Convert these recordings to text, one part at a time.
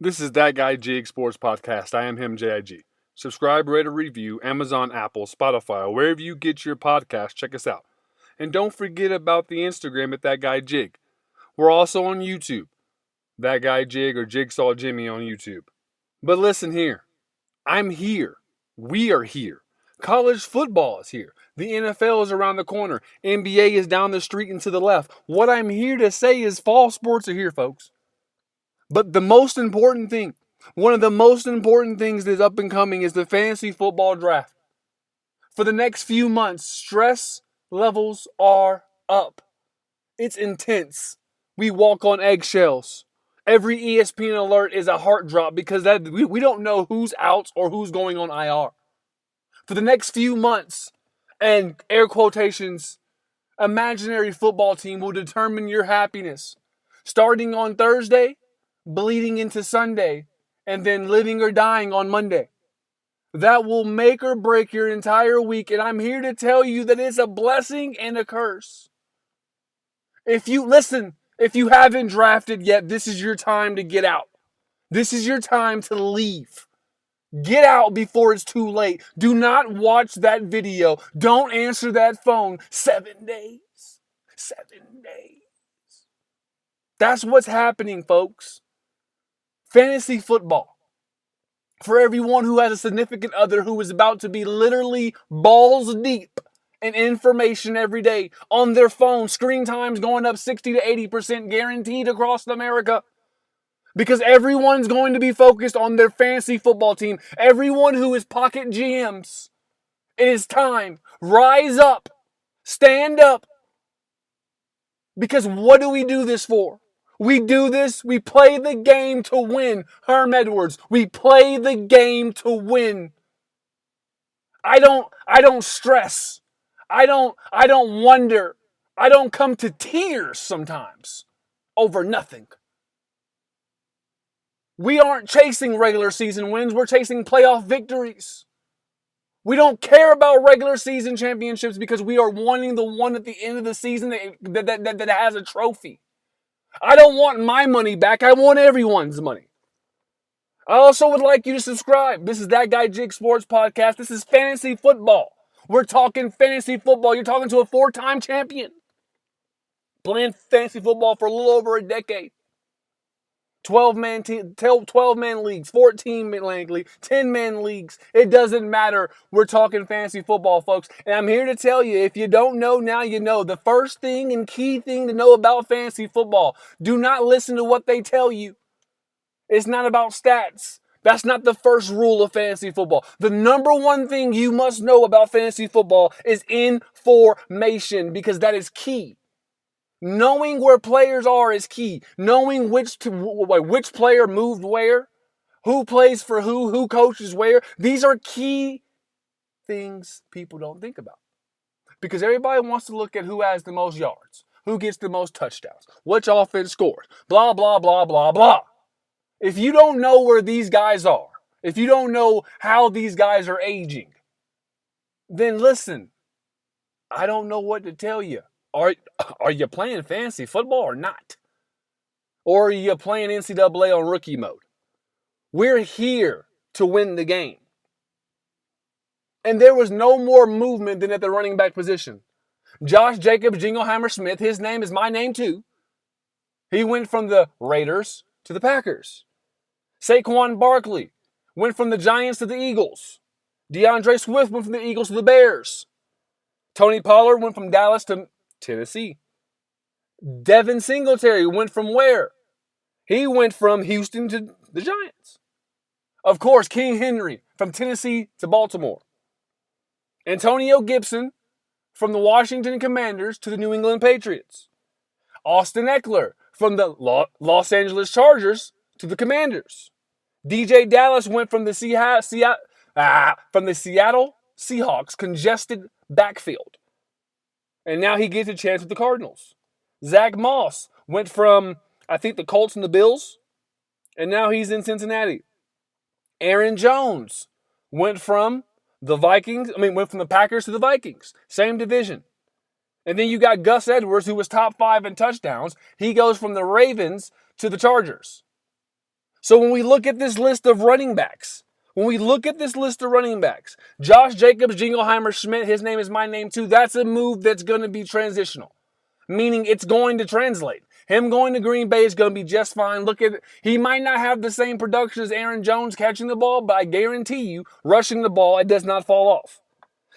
This is That Guy Jig Sports Podcast. I am him, JIG. Subscribe, rate, or review Amazon, Apple, Spotify, wherever you get your podcast. Check us out. And don't forget about the Instagram at That Guy Jig. We're also on YouTube. That Guy Jig or Jigsaw Jimmy on YouTube. But listen here. I'm here. We are here. College football is here. The NFL is around the corner. NBA is down the street and to the left. What I'm here to say is fall sports are here, folks. But the most important thing, one of the most important things that's up and coming is the fantasy football draft. For the next few months, stress levels are up. It's intense. We walk on eggshells. Every ESPN alert is a heart drop because we don't know who's out or who's going on IR. For the next few months, and air quotations, imaginary football team will determine your happiness. Starting on Thursday, bleeding into Sunday, and then living or dying on Monday. That will make or break your entire week, and I'm here to tell you that it's a blessing and a curse. If you haven't drafted yet, this is your time to get out. This is your time to leave. Get out before it's too late. Do not watch that video. Don't answer that phone. 7 days. 7 days. That's what's happening, folks. Fantasy football. For everyone who has a significant other who is about to be literally balls deep in information every day on their phone, screen times going up 60 to 80% guaranteed across America. Because everyone's going to be focused on their fantasy football team. Everyone who is pocket GMs. It is time. Rise up. Stand up. Because what do we do this for? We do this, we play the game to win. Herm Edwards, we play the game to win. I don't stress. I don't wonder. I don't come to tears sometimes over nothing. We aren't chasing regular season wins, we're chasing playoff victories. We don't care about regular season championships because we are wanting the one at the end of the season that has a trophy. I don't want my money back. I want everyone's money. I also would like you to subscribe. This is That Guy Jig Sports Podcast. This is fantasy football. We're talking fantasy football. You're talking to a 4-time champion. Playing fantasy football for a little over a decade. 12-man leagues, 14-man leagues, 10-man leagues. It doesn't matter. We're talking fantasy football, folks. And I'm here to tell you, if you don't know, now you know. The first thing and key thing to know about fantasy football, do not listen to what they tell you. It's not about stats. That's not the first rule of fantasy football. The number one thing you must know about fantasy football is information, because that is key. Knowing where players are is key. Knowing which player moved where, who plays for who coaches where. These are key things people don't think about. Because everybody wants to look at who has the most yards, who gets the most touchdowns, which offense scores, blah, blah, blah, blah, blah. If you don't know where these guys are, if you don't know how these guys are aging, then listen, I don't know what to tell you. Are you playing fantasy football or not? Or are you playing NCAA on rookie mode? We're here to win the game. And there was no more movement than at the running back position. Josh Jacobs, Jingleheimer Smith, his name is my name too. He went from the Raiders to the Packers. Saquon Barkley went from the Giants to the Eagles. DeAndre Swift went from the Eagles to the Bears. Tony Pollard went from Dallas to Tennessee. Devin Singletary went from where? He went from Houston to the Giants. Of course, King Henry from Tennessee to Baltimore. Antonio Gibson from the Washington Commanders to the New England Patriots. Austin Eckler from the Los Angeles Chargers to the Commanders. DJ Dallas went from the Seattle Seahawks congested backfield. And now he gets a chance with the Cardinals. Zach Moss went from, I think, the Colts and the Bills, and now he's in Cincinnati. Aaron Jones went from the Packers to the Vikings. Same division. And then you got Gus Edwards, who was top 5 in touchdowns. He goes from the Ravens to the Chargers. So when we look at this list of running backs, Josh Jacobs, Jingleheimer, Schmidt, his name is my name too. That's a move that's going to be transitional, meaning it's going to translate. Him going to Green Bay is going to be just fine. Look at it. He might not have the same production as Aaron Jones catching the ball, but I guarantee you, rushing the ball, it does not fall off.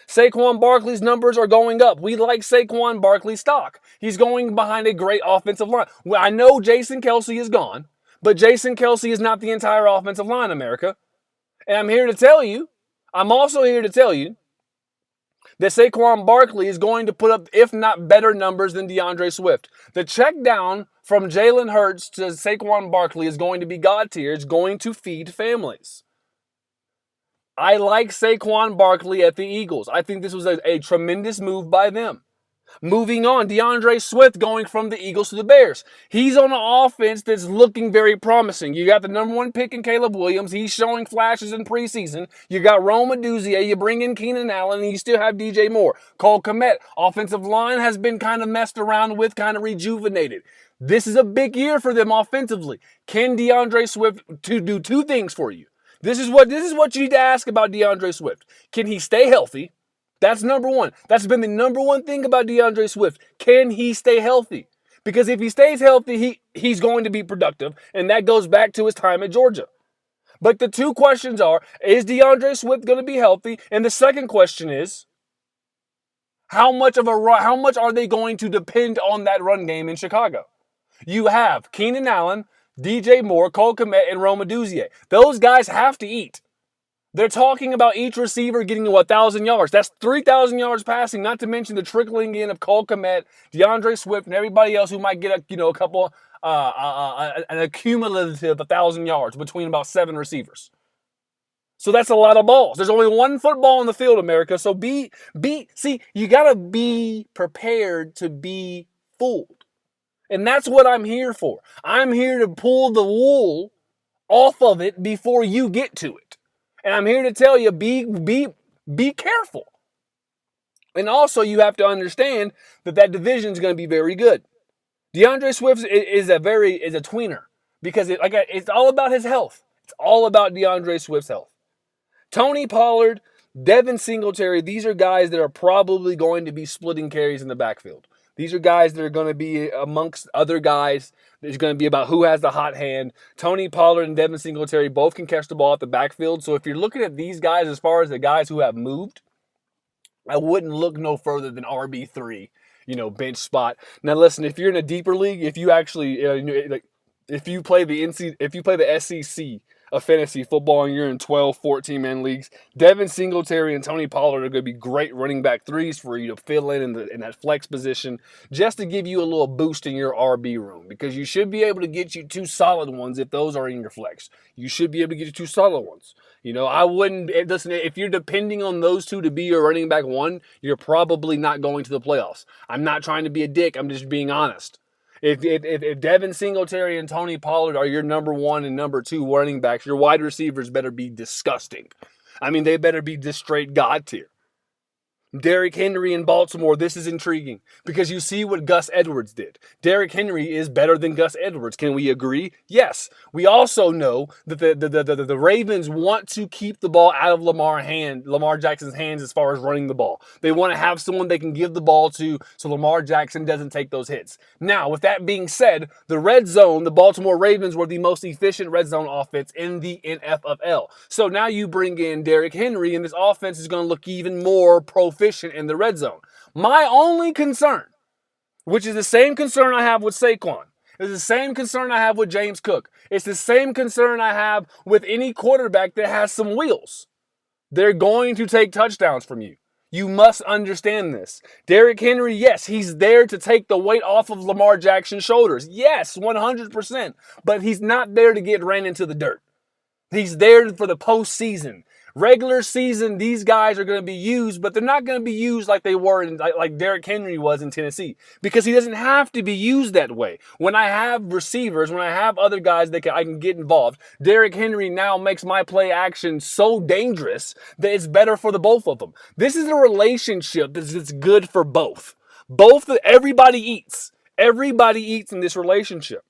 Saquon Barkley's numbers are going up. We like Saquon Barkley's stock. He's going behind a great offensive line. Well, I know Jason Kelce is gone, but Jason Kelce is not the entire offensive line, America. And I'm also here to tell you that Saquon Barkley is going to put up, if not better numbers than DeAndre Swift. The check down from Jalen Hurts to Saquon Barkley is going to be God tier. It's going to feed families. I like Saquon Barkley at the Eagles. I think this was a tremendous move by them. Moving on, DeAndre Swift going from the Eagles to the Bears. He's on an offense that's looking very promising. You got the number 1 pick in Caleb Williams. He's showing flashes in preseason. You got Rome Odunze. You bring in Keenan Allen, and you still have DJ Moore. Cole Kmet. Offensive line has been kind of messed around with, kind of rejuvenated. This is a big year for them offensively. Can DeAndre Swift do 2 things for you? This is what you need to ask about DeAndre Swift. Can he stay healthy? That's number 1. That's been the number 1 thing about DeAndre Swift. Can he stay healthy? Because if he stays healthy, he's going to be productive, and that goes back to his time at Georgia. But the 2 questions are, is DeAndre Swift going to be healthy? And the second question is, how much are they going to depend on that run game in Chicago? You have Keenan Allen, DJ Moore, Cole Kmet, and Rome Odunze. Those guys have to eat. They're talking about each receiver getting to 1,000 yards. That's 3,000 yards passing, not to mention the trickling in of Cole Kmet, DeAndre Swift, and everybody else who might get a couple, an accumulative 1,000 yards between about 7 receivers. So that's a lot of balls. There's only 1 football on the field, America. So you gotta be prepared to be fooled. And that's what I'm here for. I'm here to pull the wool off of it before you get to it. And I'm here to tell you, be careful. And also, you have to understand that division is going to be very good. DeAndre Swift is a tweener because it's all about his health. It's all about DeAndre Swift's health. Tony Pollard, Devin Singletary, these are guys that are probably going to be splitting carries in the backfield. These are guys that are going to be amongst other guys. It's going to be about who has the hot hand. Tony Pollard and Devin Singletary both can catch the ball at the backfield. So if you're looking at these guys as far as the guys who have moved, I wouldn't look no further than RB3, bench spot. Now listen, if you're in a deeper league, if you actually, if you play the SEC of fantasy football and you're in 12, 14-man leagues, Devin Singletary and Tony Pollard are going to be great running back 3s for you to fill in that flex position just to give you a little boost in your RB room, because you should be able to get you 2 solid ones if those are in your flex. You should be able to get you 2 solid ones. I wouldn't, listen, if you're depending on those 2 to be your running back 1, you're probably not going to the playoffs. I'm not trying to be a dick. I'm just being honest. If Devin Singletary and Tony Pollard are your number 1 and number 2 running backs, your wide receivers better be disgusting. I mean, they better be just straight God tier. Derrick Henry in Baltimore, this is intriguing because you see what Gus Edwards did. Derrick Henry is better than Gus Edwards. Can we agree? Yes. We also know that the Ravens want to keep the ball out of Lamar Jackson's hands as far as running the ball. They want to have someone they can give the ball to so Lamar Jackson doesn't take those hits. Now, with that being said, the red zone, the Baltimore Ravens were the most efficient red zone offense in the NFL. So now you bring in Derrick Henry and this offense is going to look even more proficient in the red zone. My only concern, which is the same concern I have with Saquon, is the same concern I have with James Cook. It's the same concern I have with any quarterback that has some wheels. They're going to take touchdowns from you. You must understand this. Derrick Henry, yes, he's there to take the weight off of Lamar Jackson's shoulders. Yes, 100%. But he's not there to get ran into the dirt. He's there for the postseason. Regular season, these guys are going to be used, but they're not going to be used like they were, like Derrick Henry was in Tennessee, because he doesn't have to be used that way. When I have receivers, when I have other guys that I can get involved, Derrick Henry now makes my play action so dangerous that it's better for the both of them. This is a relationship that's good for both. Everybody eats. Everybody eats in this relationship.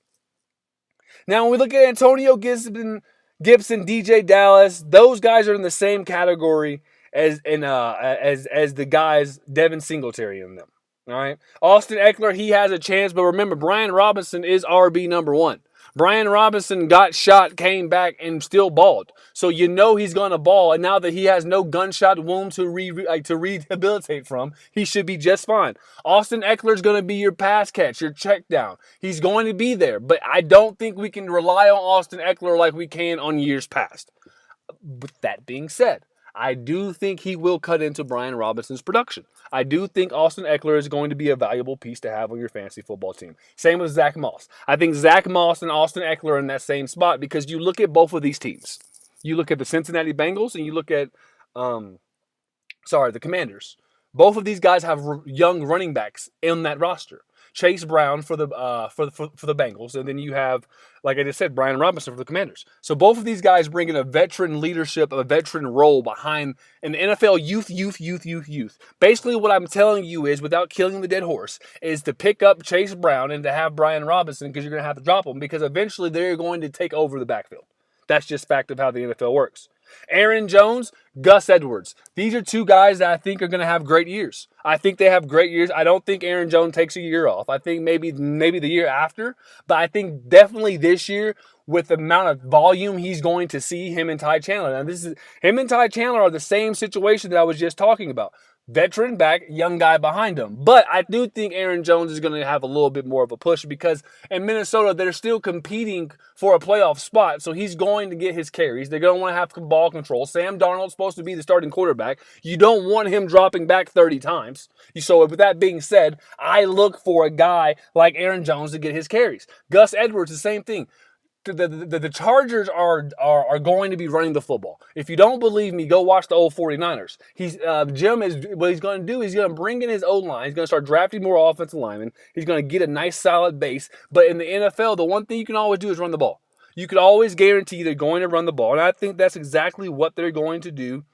Now, when we look at Antonio Gibson, DJ Dallas, those guys are in the same category as the guys Devin Singletary in them. All right, Austin Eckler, he has a chance, but remember, Brian Robinson is RB number one. Brian Robinson got shot, came back, and still balled. So you know he's going to ball, and now that he has no gunshot wound to rehabilitate from, he should be just fine. Austin Eckler's going to be your pass catch, your check down. He's going to be there, but I don't think we can rely on Austin Eckler like we can on years past. With that being said, I do think he will cut into Brian Robinson's production. I do think Austin Eckler is going to be a valuable piece to have on your fantasy football team. Same with Zach Moss. I think Zach Moss and Austin Eckler are in that same spot because you look at both of these teams. You look at the Cincinnati Bengals and you look at, the Commanders. Both of these guys have young running backs in that roster. Chase Brown for the Bengals, and then you have, like I just said, Brian Robinson for the Commanders. So both of these guys bring in a veteran leadership, a veteran role behind an NFL youth. Basically, what I'm telling you is, without killing the dead horse, is to pick up Chase Brown and to have Brian Robinson because you're going to have to drop him because eventually they're going to take over the backfield. That's just fact of how the NFL works. Aaron Jones, Gus Edwards. These are two guys that I think are going to have great years. I think they have great years. I don't think Aaron Jones takes a year off. I think maybe the year after. But I think definitely this year, with the amount of volume he's going to see, him and Ty Chandler. Now, him and Ty Chandler are the same situation that I was just talking about. Veteran back, young guy behind him. But I do think Aaron Jones is going to have a little bit more of a push because in Minnesota, they're still competing for a playoff spot. So he's going to get his carries. They're going to want to have ball control. Sam Darnold's supposed to be the starting quarterback. You don't want him dropping back 30 times. So with that being said, I look for a guy like Aaron Jones to get his carries. Gus Edwards, the same thing. The Chargers are going to be running the football. If you don't believe me, go watch the old 49ers. Jim is what he's going to do. He's going to bring in his O-line. He's going to start drafting more offensive linemen. He's going to get a nice solid base. But in the NFL, the one thing you can always do is run the ball. You can always guarantee they're going to run the ball, and I think that's exactly what they're going to do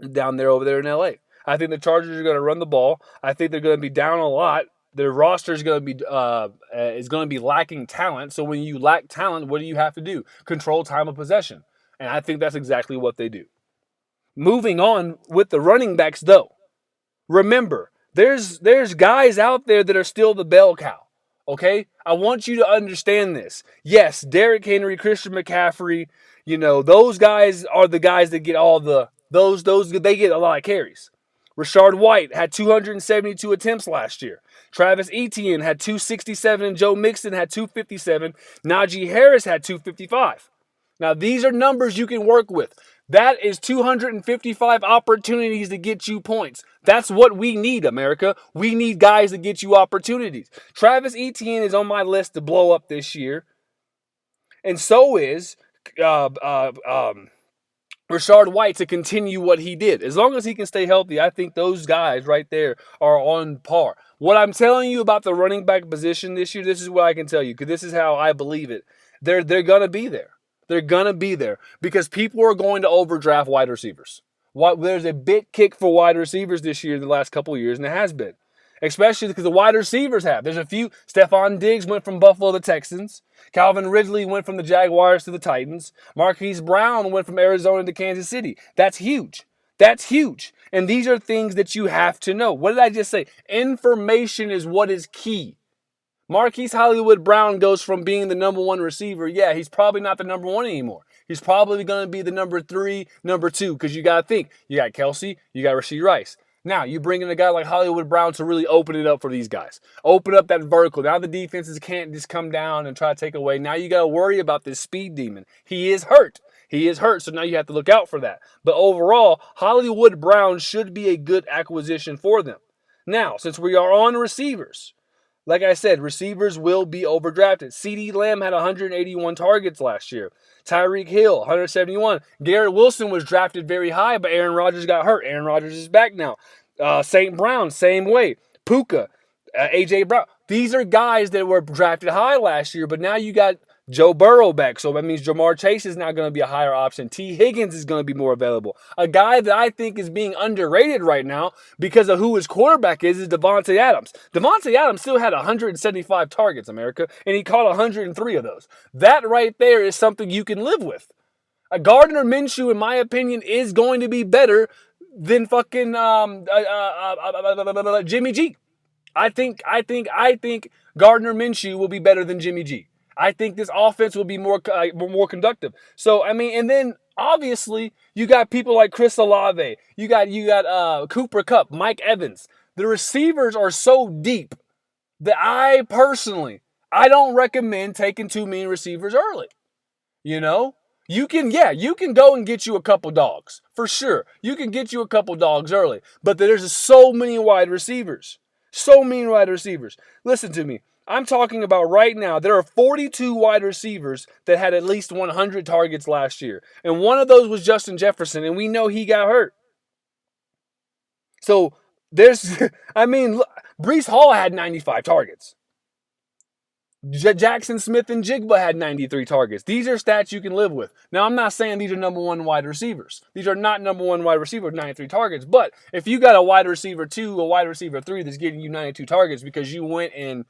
over there in LA. I think the Chargers are going to run the ball. I think they're going to be down a lot. Their roster is going to be lacking talent. So when you lack talent, what do you have to do? Control time of possession. And I think that's exactly what they do. Moving on with the running backs, though. Remember, there's guys out there that are still the bell cow. Okay? I want you to understand this. Yes, Derrick Henry, Christian McCaffrey, those guys are the guys that get all they get a lot of carries. Rashard White had 272 attempts last year. Travis Etienne had 267 and Joe Mixon had 257. Najee Harris had 255. Now, these are numbers you can work with. That is 255 opportunities to get you points. That's what we need, America. We need guys to get you opportunities. Travis Etienne is on my list to blow up this year. And so is Rashard White to continue what he did. As long as he can stay healthy, I think those guys right there are on par. What I'm telling you about the running back position this year, this is what I can tell you, because this is how I believe it. They're going to be there. They're going to be there because people are going to overdraft wide receivers. There's a big kick for wide receivers this year, the last couple of years, and it has been. Especially because the wide receivers have. There's a few. Stephon Diggs went from Buffalo to the Texans. Calvin Ridley went from the Jaguars to the Titans. Marquise Brown went from Arizona to Kansas City. That's huge. That's huge. And these are things that you have to know. What did I just say? Information is what is key. Marquise Hollywood Brown goes from being the number one receiver. Yeah, he's probably not the number one anymore. He's probably going to be the number 3, number 2, because you got to think. You got Kelsey, you got Rashee Rice. Now, you bring in a guy like Hollywood Brown to really open it up for these guys. Open up that vertical. Now the defenses can't just come down and try to take away. Now you got to worry about this speed demon. He is hurt. So now you have to look out for that. But overall, Hollywood Brown should be a good acquisition for them. Now, since we are on receivers, like I said, receivers will be overdrafted. CeeDee Lamb had 181 targets last year. Tyreek Hill, 171. Garrett Wilson was drafted very high, but Aaron Rodgers got hurt. Aaron Rodgers is back now. St. Brown, same way. Puka, A.J. Brown. These are guys that were drafted high last year, but now you got Joe Burrow back, so that means Jamar Chase is now going to be a higher option. T. Higgins is going to be more available. A guy that I think is being underrated right now because of who his quarterback is Davante Adams. Davante Adams still had 175 targets, America, and he caught 103 of those. That right there is something you can live with. A Gardner Minshew, in my opinion, is going to be better than fucking Jimmy G. I think Gardner Minshew will be better than Jimmy G. I think this offense will be more conductive. So I mean, and then obviously you got people like Chris Olave, you got Cooper Kupp, Mike Evans. The receivers are so deep that I don't recommend taking too many receivers early. You know, you can go and get you a couple dogs for sure. You can get you a couple dogs early, but there's so many wide receivers. So many wide receivers. Listen to me. I'm talking about right now, there are 42 wide receivers that had at least 100 targets last year. And one of those was Justin Jefferson, and we know he got hurt. So there's, I mean, Breece Hall had 95 targets. Jackson Smith and Jigba had 93 targets. These are stats you can live with. Now, I'm not saying these are number one wide receivers. These are not number one wide receiver with 93 targets. But if you got a wide receiver 2, a wide receiver 3 that's getting you 92 targets because you went and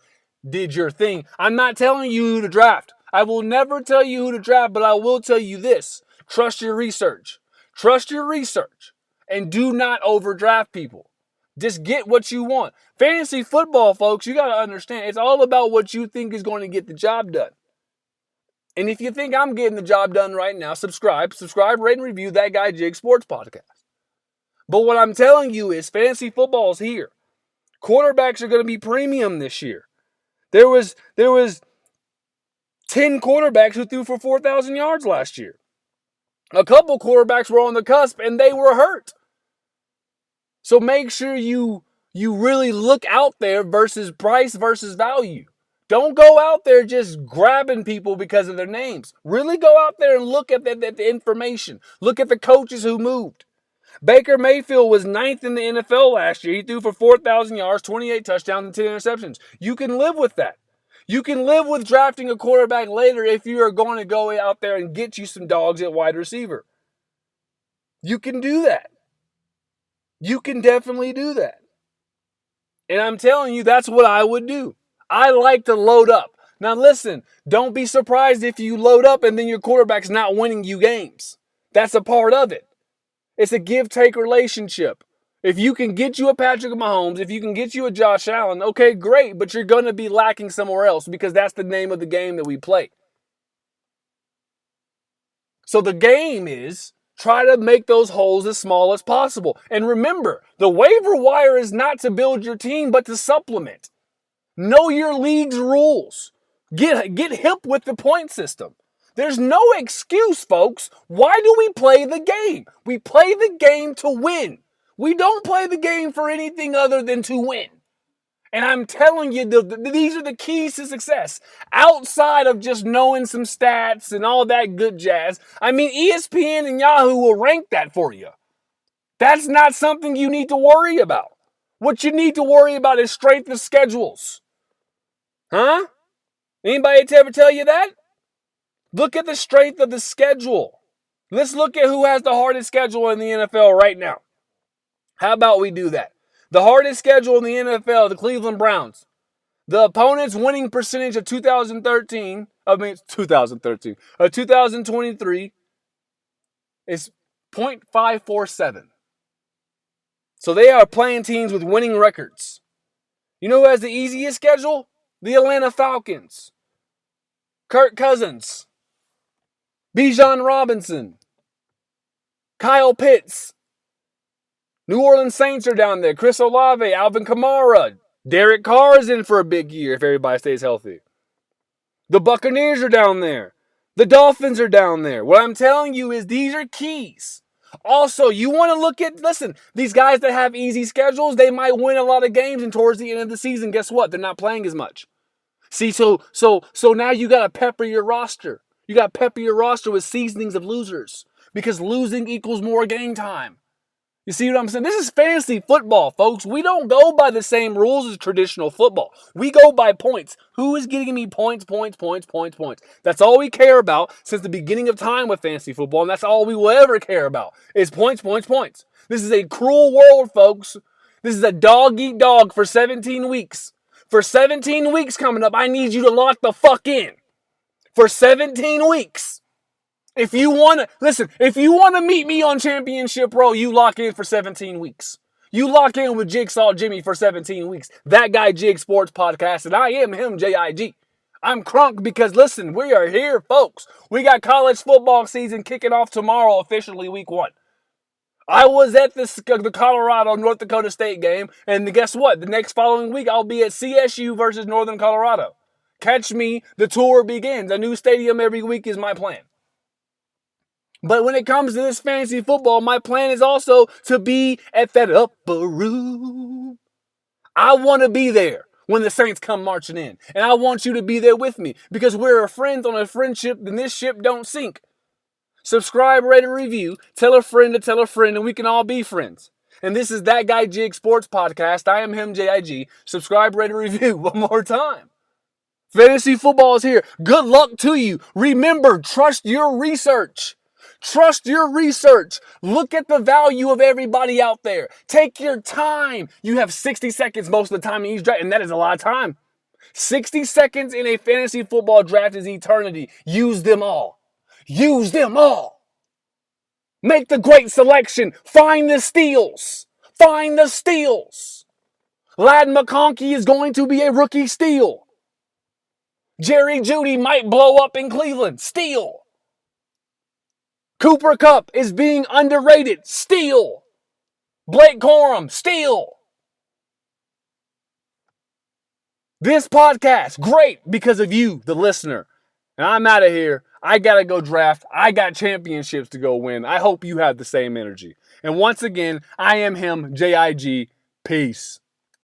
did your thing, I'm not telling you who to draft. I will never tell you who to draft, but I will tell you this. Trust your research. Trust your research. And do not overdraft people. Just get what you want. Fantasy football, folks, you got to understand, it's all about what you think is going to get the job done. And if you think I'm getting the job done right now, subscribe, rate, and review That Guy Jig Sports Podcast. But what I'm telling you is fantasy football is here. Quarterbacks are going to be premium this year. There was 10 quarterbacks who threw for 4,000 yards last year. A couple quarterbacks were on the cusp and they were hurt. So make sure you really look out there versus price versus value. Don't go out there just grabbing people because of their names. Really go out there and look at the information. Look at the coaches who moved. Baker Mayfield was 9th in the NFL last year. He threw for 4,000 yards, 28 touchdowns, and 10 interceptions. You can live with that. You can live with drafting a quarterback later if you are going to go out there and get you some dogs at wide receiver. You can do that. You can definitely do that. And I'm telling you, that's what I would do. I like to load up. Now listen, don't be surprised if you load up and then your quarterback's not winning you games. That's a part of it. It's a give-take relationship. If you can get you a Patrick Mahomes, if you can get you a Josh Allen, okay, great, but you're going to be lacking somewhere else because that's the name of the game that we play. So the game is try to make those holes as small as possible. And remember, the waiver wire is not to build your team, but to supplement. Know your league's rules. Get hip with the point system. There's no excuse, folks. Why do we play the game? We play the game to win. We don't play the game for anything other than to win. And I'm telling you, these are the keys to success. Outside of just knowing some stats and all that good jazz. I mean, ESPN and Yahoo will rank that for you. That's not something you need to worry about. What you need to worry about is strength of schedules. Huh? Anybody ever tell you that? Look at the strength of the schedule. Let's look at who has the hardest schedule in the NFL right now. How about we do that? The hardest schedule in the NFL, the Cleveland Browns. The opponent's winning percentage of 2023 is .547. So they are playing teams with winning records. You know who has the easiest schedule? The Atlanta Falcons. Kirk Cousins. Bijan Robinson. Kyle Pitts. New Orleans Saints are down there. Chris Olave, Alvin Kamara. Derek Carr is in for a big year if everybody stays healthy. The Buccaneers are down there. The Dolphins are down there. What I'm telling you is these are keys. Also, you want to look at, listen, these guys that have easy schedules, they might win a lot of games, and towards the end of the season, guess what? They're not playing as much. See, so now you got to pepper your roster. You got to pepper your roster with seasonings of losers because losing equals more game time. You see what I'm saying? This is fantasy football, folks. We don't go by the same rules as traditional football. We go by points. Who is getting me points? That's all we care about since the beginning of time with fantasy football, and that's all we will ever care about is points. This is a cruel world, folks. This is a dog-eat-dog for 17 weeks. For 17 weeks coming up, I need you to lock the fuck in. For 17 weeks. If you want to meet me on Championship Row, you lock in for 17 weeks. You lock in with Jigsaw Jimmy for 17 weeks. That Guy Jig Sports Podcast, and I am him, J-I-G. I'm crunk because, listen, we are here, folks. We got college football season kicking off tomorrow, officially week 1. I was at the Colorado-North Dakota State game, and guess what? The next following week, I'll be at CSU versus Northern Colorado. Catch me, the tour begins. A new stadium every week is my plan. But when it comes to this fantasy football, my plan is also to be at that upper room. I want to be there when the Saints come marching in. And I want you to be there with me because we're friends on a friendship, and this ship don't sink. Subscribe, rate, and review. Tell a friend to tell a friend, and we can all be friends. And this is That Guy Jig Sports Podcast. I am him, J-I-G. Subscribe, rate, and review one more time. Fantasy football is here. Good luck to you. Remember, trust your research. Trust your research. Look at the value of everybody out there. Take your time. You have 60 seconds most of the time in each draft, and that is a lot of time. 60 seconds in a fantasy football draft is eternity. Use them all. Use them all. Make the great selection. Find the steals. Find the steals. Ladd McConkey is going to be a rookie steal. Jerry Jeudy might blow up in Cleveland. Steal. Cooper Kupp is being underrated. Steal. Blake Corum. Steal. This podcast, great because of you, the listener. And I'm out of here. I got to go draft. I got championships to go win. I hope you have the same energy. And once again, I am him, J-I-G. Peace.